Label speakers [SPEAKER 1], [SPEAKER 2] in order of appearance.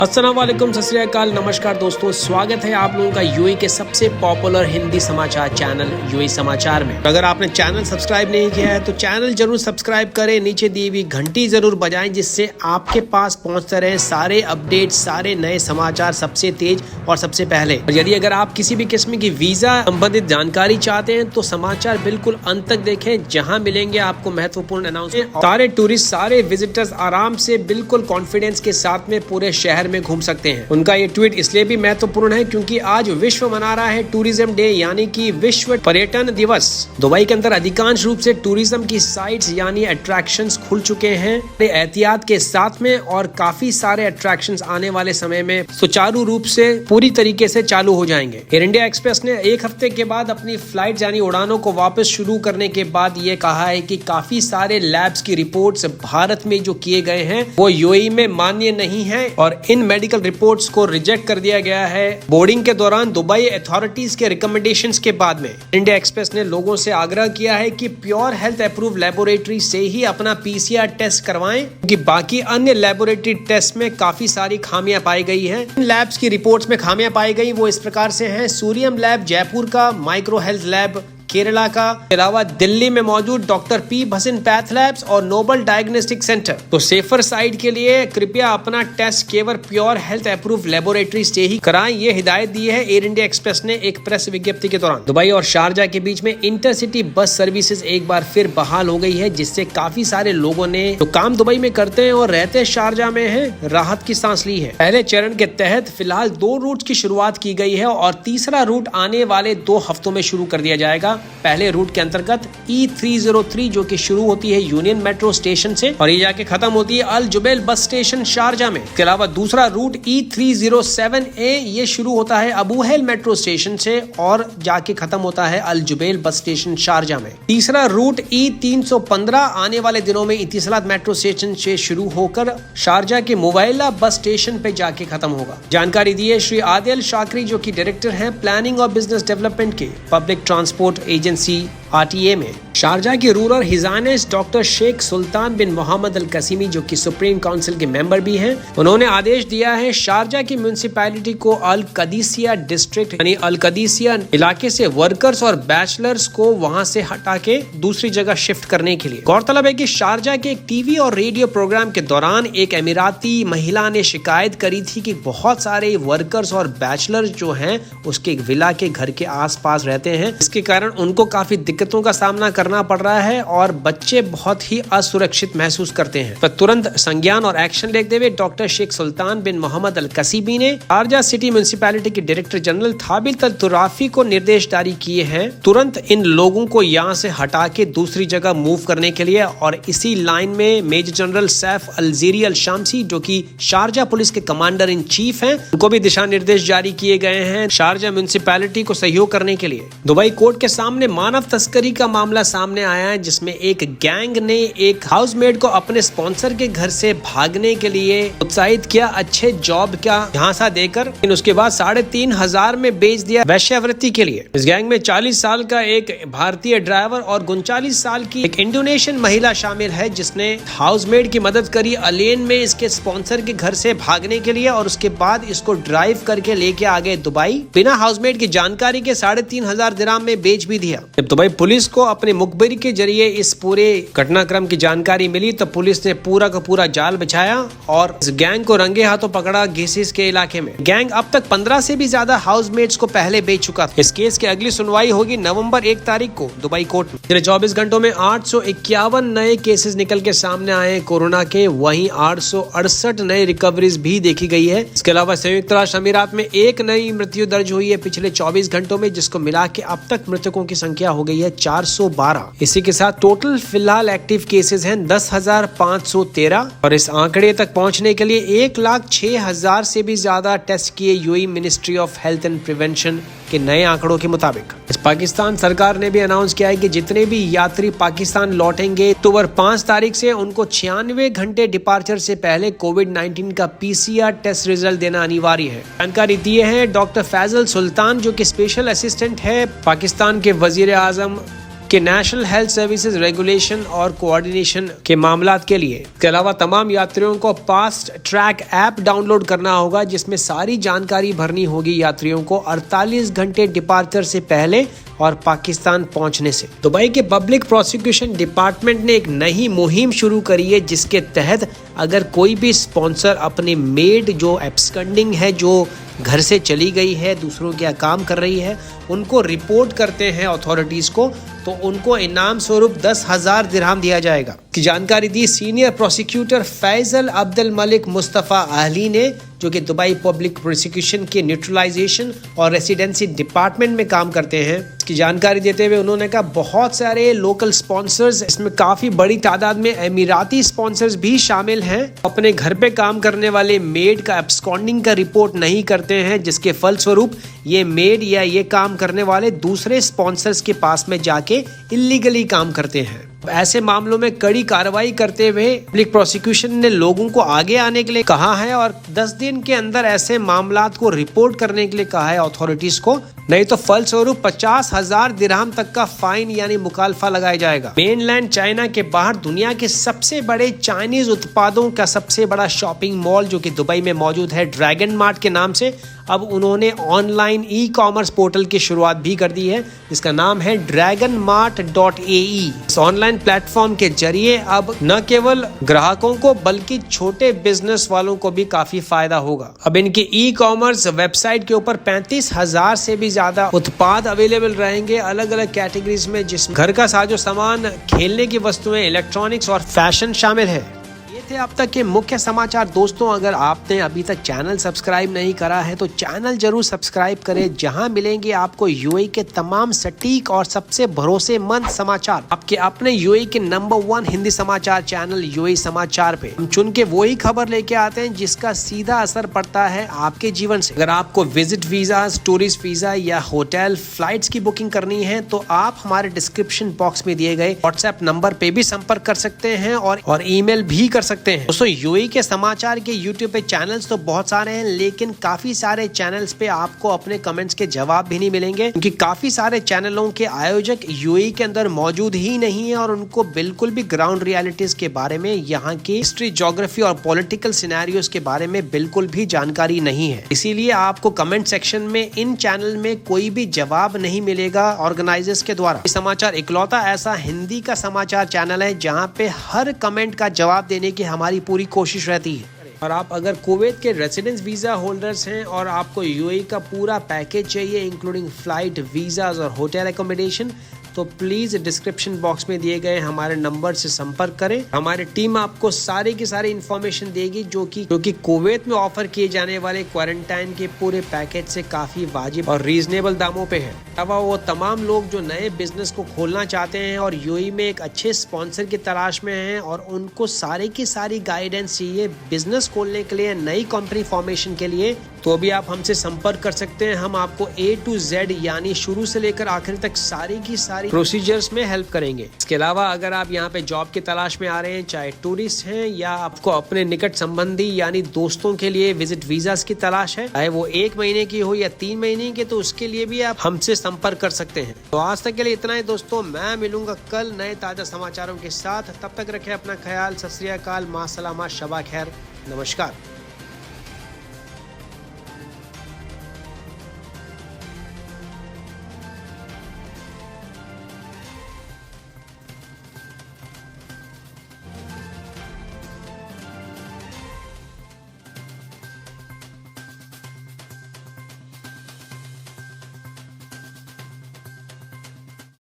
[SPEAKER 1] अस्सलाम वालेकुम, सत श्री अकाल, नमस्कार दोस्तों, स्वागत है आप लोगों का यूएई के सबसे पॉपुलर हिंदी समाचार चैनल यूएई समाचार में। अगर आपने चैनल सब्सक्राइब नहीं किया है तो चैनल जरूर सब्सक्राइब करें, नीचे दी हुई घंटी जरूर बजाएं जिससे आपके पास पहुंचते रहे सारे अपडेट, सारे नए समाचार सबसे तेज और सबसे पहले। और यदि अगर आप किसी भी किस्म की वीजा संबंधित जानकारी चाहते हैं तो समाचार बिल्कुल अंत तक देखें, जहाँ मिलेंगे आपको महत्वपूर्ण अनाउंसमेंट। सारे टूरिस्ट, सारे विजिटर्स आराम से बिल्कुल कॉन्फिडेंस के साथ में पूरे शहर में घूम सकते हैं। उनका ये ट्वीट इसलिए भी महत्वपूर्ण है क्योंकि आज विश्व मना रहा है टूरिज्म डे, यानी कि विश्व पर्यटन दिवस। दुबई के अंदर अधिकांश रूप से टूरिज्म की साइट्स यानी अट्रैक्शंस खुल चुके हैं एहतियात के साथ में, और काफी सारे अट्रैक्शंस आने वाले समय में सुचारू रूप से पूरी तरीके से चालू हो जाएंगे। एयर इंडिया एक्सप्रेस ने एक हफ्ते के बाद अपनी फ्लाइट यानी उड़ानों को वापस शुरू करने के बाद ये कहा है कि काफी सारे लैब्स की रिपोर्ट्स भारत में जो किए गए हैं वो यूएई में मान्य नहीं है और इन मेडिकल रिपोर्ट्स को रिजेक्ट कर दिया गया है बोर्डिंग के दौरान दुबई अथॉरिटीज के रिकमेंडेशंस के बाद में। इंडिया एक्सप्रेस ने लोगों से आग्रह किया है कि प्योर हेल्थ अप्रूव लेबोरेटरी से ही अपना पीसीआर टेस्ट करवाएं, क्योंकि बाकी अन्य लेबोरेटरी टेस्ट में काफी सारी खामियां पाई गई हैं। इन लैब्स की रिपोर्ट्स में खामियां पाई गई वो इस प्रकार से हैं: सूर्यम लैब जयपुर का, माइक्रो हेल्थ लैब केरला का, अलावा दिल्ली में मौजूद doctor P Bhasin path labs और नोबल डायग्नोस्टिक सेंटर। तो सेफर साइड के लिए कृपया अपना टेस्ट केवल प्योर हेल्थ अप्रूव लेबोरेटरी से ही कराएं, ये हिदायत दी है एयर इंडिया एक्सप्रेस ने एक प्रेस विज्ञप्ति के दौरान। दुबई और शारजा के बीच में इंटरसिटी बस सर्विसेज एक बार फिर बहाल हो गई है, जिससे काफी सारे लोगों ने जो काम दुबई में करते हैं और रहते शारजा में है राहत की सांस ली है। पहले चरण के तहत फिलहाल 2 रूट की शुरुआत की गई है और तीसरा रूट आने वाले 2 हफ्तों में शुरू कर दिया जाएगा। पहले रूट के अंतर्गत E303 जो कि शुरू होती है यूनियन मेट्रो स्टेशन से और ये जाके खत्म होती है Al Jubail bus station Sharjah में। इसके अलावा दूसरा रूट E307A ये शुरू होता है अबू हेल मेट्रो स्टेशन से और जाके खत्म होता है Al Jubail bus station Sharjah में। तीसरा रूट E315 आने वाले दिनों में इतिसलात मेट्रो स्टेशन से शुरू होकर शारजा के मुवैला बस स्टेशन पे जाके खत्म होगा। जानकारी दी है श्री आदिल शाकरी जो कि डायरेक्टर हैं प्लानिंग और बिजनेस डेवलपमेंट के पब्लिक ट्रांसपोर्ट एजेंसी आरटीए में। शारजा के रूरल हिजानेस डॉक्टर शेख सुल्तान बिन मोहम्मद अल कसीमी जो कि सुप्रीम काउंसिल के मेंबर भी हैं, उन्होंने आदेश दिया है शारजा की म्युनिसिपैलिटी को अल कदीसिया डिस्ट्रिक्ट यानी अल कदीसिया इलाके से वर्कर्स और बैचलर्स को वहां से हटा के दूसरी जगह शिफ्ट करने के लिए। गौरतलब है कि शारजा के एक टीवी और रेडियो प्रोग्राम के दौरान एक अमीराती महिला ने शिकायत करी थी कि बहुत सारे वर्कर्स और बैचलर्स जो हैं उसके एक विला के घर के आसपास रहते हैं, इसके कारण उनको काफी दिक्कतों का सामना करना पड़ रहा है और बच्चे बहुत ही असुरक्षित महसूस करते हैं। पर तुरंत संज्ञान और एक्शन लेते हुए डॉक्टर शेख सुल्तान बिन मोहम्मद अल कसीबी ने शारजा सिटी म्युनिसिपैलिटी के डायरेक्टर जनरल थाबित अल तुराफी को निर्देश जारी किए हैं तुरंत इन लोगों को यहाँ से हटा के दूसरी जगह मूव करने के लिए। और इसी लाइन में मेजर जनरल सैफ अलजीरी अल शामसी जो कि शारजा पुलिस के कमांडर इन चीफ हैं, उनको भी दिशा निर्देश जारी किए गए हैं शारजा म्युनिसिपैलिटी को सहयोग करने के लिए। दुबई कोर्ट के सामने मानव तस्करी का मामला सामने आया है, जिसमें एक गैंग ने एक हाउसमेड को अपने स्पॉन्सर के घर से भागने के लिए उत्साहित किया अच्छे जॉब का झांसा देकर, लेकिन उसके बाद 3,500 में बेच दिया वैश्यावृत्ति के लिए। इस गैंग में 40 साल का एक भारतीय ड्राइवर और 39 साल की एक इंडोनेशियन महिला शामिल है, जिसने हाउसमेड की मदद करी अलेन में इसके स्पॉन्सर के घर से भागने के लिए और उसके बाद इसको ड्राइव करके लेके आ गए दुबई। बिना हाउसमेड की जानकारी के 3,500 दिरहम में बेच भी दिया। जब दुबई पुलिस को अपने मुखबिर के जरिए इस पूरे घटनाक्रम की जानकारी मिली तो पुलिस ने पूरा का पूरा जाल बिछाया और इस गैंग को रंगे हाथों पकड़ा घिसिस के इलाके में। गैंग अब तक 15 से भी ज्यादा हाउसमेट्स को पहले बेच चुका था। इस केस की अगली सुनवाई होगी नवंबर 1 तारीख को दुबई कोर्ट में। पिछले 24 घंटों में 851 नए केसेस निकल के सामने आए कोरोना के, वहीं 868 नए रिकवरीज भी देखी गई है। इसके अलावा संयुक्त राष्ट्र अमीरात में एक नई मृत्यु दर्ज हुई है पिछले 24 घंटों में, जिसको मिला के अब तक मृतकों की संख्या हो गई है 412। इसी के साथ टोटल फिलहाल एक्टिव केसेस हैं 10,513 और इस आंकड़े तक पहुंचने के लिए 1,06,000 से भी ज्यादा टेस्ट किए UAE ministry of health and prevention के नए आंकड़ों के मुताबिक। इस पाकिस्तान सरकार ने भी अनाउंस किया है कि जितने भी यात्री पाकिस्तान लौटेंगे अक्टूबर 5 तारीख से उनको 96 घंटे डिपार्चर से पहले कोविड-19 का पीसीआर टेस्ट रिजल्ट देना अनिवार्य है। जानकारी दिए हैं डॉक्टर फैजल सुल्तान जो कि स्पेशल असिस्टेंट है पाकिस्तान के वजीर आजम के नेशनल हेल्थ सर्विसेज रेगुलेशन और कोऑर्डिनेशन के मामलात के लिए। इसके अलावा तमाम यात्रियों को फास्ट ट्रैक ऐप डाउनलोड करना होगा, जिसमें सारी जानकारी भरनी होगी यात्रियों को 48 घंटे डिपार्चर से पहले और पाकिस्तान पहुंचने से। दुबई के पब्लिक प्रोसिक्यूशन डिपार्टमेंट ने एक नई मुहिम शुरू करी है, जिसके तहत अगर कोई भी स्पॉन्सर अपनी मेड जो एब्सकंडिंग है, जो घर से चली गई है, दूसरों के काम कर रही है, उनको रिपोर्ट करते हैं अथॉरिटीज को, तो उनको इनाम स्वरूप 10,000 दिरहम दिया जाएगा। की जानकारी दी senior prosecutor Faisal Abdul Malik Mustafa Ahli ने, जो कि दुबई पब्लिक प्रोसिक्यूशन के न्यूट्रलाइजेशन और रेसिडेंसी डिपार्टमेंट में काम करते हैं। इसकी जानकारी देते हुए उन्होंने कहा बहुत सारे लोकल स्पॉन्सर्स, इसमें काफी बड़ी तादाद में अमीराती स्पॉन्सर्स भी शामिल हैं, अपने घर पे काम करने वाले मेड का एब्सकॉन्डिंग का रिपोर्ट नहीं करते हैं, जिसके फलस्वरूप ये मेड या ये काम करने वाले दूसरे स्पॉन्सर्स के पास में जाके इलीगली काम करते हैं। ऐसे मामलों में कड़ी कार्रवाई करते हुए पब्लिक प्रोसिक्यूशन ने लोगों को आगे आने के लिए कहा है और 10 दिन के अंदर ऐसे मामलात को रिपोर्ट करने के लिए कहा है अथॉरिटीज को, नहीं तो फलस्वरूप 50,000 दिरहम तक का फाइन यानी मुकालफा लगाया जाएगा। मेनलैंड चाइना के बाहर दुनिया के सबसे बड़े चाइनीज उत्पादों का सबसे बड़ा शॉपिंग मॉल जो कि दुबई में मौजूद है, ड्रैगन मार्ट के नाम से, अब उन्होंने ऑनलाइन ई-कॉमर्स पोर्टल की शुरुआत भी कर दी है, जिसका नाम है dragonmart.ae। इस ऑनलाइन प्लेटफॉर्म के जरिए अब न केवल ग्राहकों को बल्कि छोटे बिजनेस वालों को भी काफी फायदा होगा। अब इनके ई-कॉमर्स वेबसाइट के ऊपर 35,000 से भी ज्यादा उत्पाद अवेलेबल रहेंगे अलग अलग कैटेगरीज में, जिसमें घर का साजो सामान, खेलने की वस्तुएं, इलेक्ट्रॉनिक्स और फैशन शामिल है। थे अब तक के मुख्य समाचार। दोस्तों, अगर आपने अभी तक चैनल सब्सक्राइब नहीं करा है तो चैनल जरूर सब्सक्राइब करें, जहां मिलेंगे आपको यूएई के तमाम सटीक और सबसे भरोसेमंद समाचार आपके अपने यूएई के नंबर 1 हिंदी समाचार चैनल यूएई समाचार पे। हम चुन के वही खबर लेके आते हैं जिसका सीधा असर पड़ता है आपके जीवन से। अगर आपको विजिट वीजा, टूरिस्ट वीजा या होटल फ्लाइट्स की बुकिंग करनी है तो आप हमारे डिस्क्रिप्शन बॉक्स में दिए गए व्हाट्सएप नंबर पे भी संपर्क कर सकते हैं और ईमेल भी कर सकते हैं। दोस्तों, यूएई के समाचार के यूट्यूब पे चैनल्स तो बहुत सारे हैं, लेकिन काफी सारे चैनल्स पे आपको अपने कमेंट्स के जवाब भी नहीं मिलेंगे, क्योंकि काफी सारे चैनलों के आयोजक यूएई के अंदर मौजूद ही नहीं है और उनको बिल्कुल भी ग्राउंड रियलिटीज के बारे में, यहाँ की हिस्ट्री, ज्योग्राफी और पॉलिटिकल सिनेरियोस के बारे में बिल्कुल भी जानकारी नहीं है। इसीलिए आपको कमेंट सेक्शन में इन चैनल में कोई भी जवाब नहीं मिलेगा ऑर्गेनाइजर्स के द्वारा। समाचार इकलौता ऐसा हिंदी का समाचार चैनल है जहाँ पे हर कमेंट का जवाब देने की हमारी पूरी कोशिश रहती है। और आप अगर कुवैत के रेसिडेंस वीज़ा होल्डर्स हैं और आपको यूएई का पूरा पैकेज चाहिए इंक्लूडिंग फ्लाइट, वीज़ाज और होटल एकोमोडेशन, तो प्लीज़ डिस्क्रिप्शन बॉक्स में दिए गए हमारे नंबर से संपर्क करें। हमारी टीम आपको सारी की सारी इन्फॉर्मेशन देगी जो कि कुवैत में ऑफर किए जाने वाले क्वारंटाइन के पूरे पैकेज से काफ़ी वाजिब और रीजनेबल दामों पे है। अब वो तमाम लोग जो नए बिजनेस को खोलना चाहते हैं और यूएई में एक अच्छे स्पॉन्सर की तलाश में हैं और उनको सारी की सारी गाइडेंस चाहिए बिजनेस खोलने के लिए, नई कंपनी फॉर्मेशन के लिए, तो अभी आप हमसे संपर्क कर सकते हैं। हम आपको A to Z यानी शुरू से लेकर आखिर तक सारी की सारी प्रोसीजर्स में हेल्प करेंगे। इसके अलावा अगर आप यहाँ पे जॉब की तलाश में आ रहे हैं, चाहे टूरिस्ट हैं या आपको अपने निकट संबंधी यानी दोस्तों के लिए विजिट वीजास की तलाश है, चाहे वो 1 महीने की हो या 3 महीने की, तो उसके लिए भी आप हमसे संपर्क कर सकते हैं। तो आज तक के लिए इतना ही दोस्तों, मैं मिलूंगा कल नए ताजा समाचारों के साथ। तब तक रखें अपना ख्याल। सत श्री अकाल, मां सलामा, शबा खैर, नमस्कार।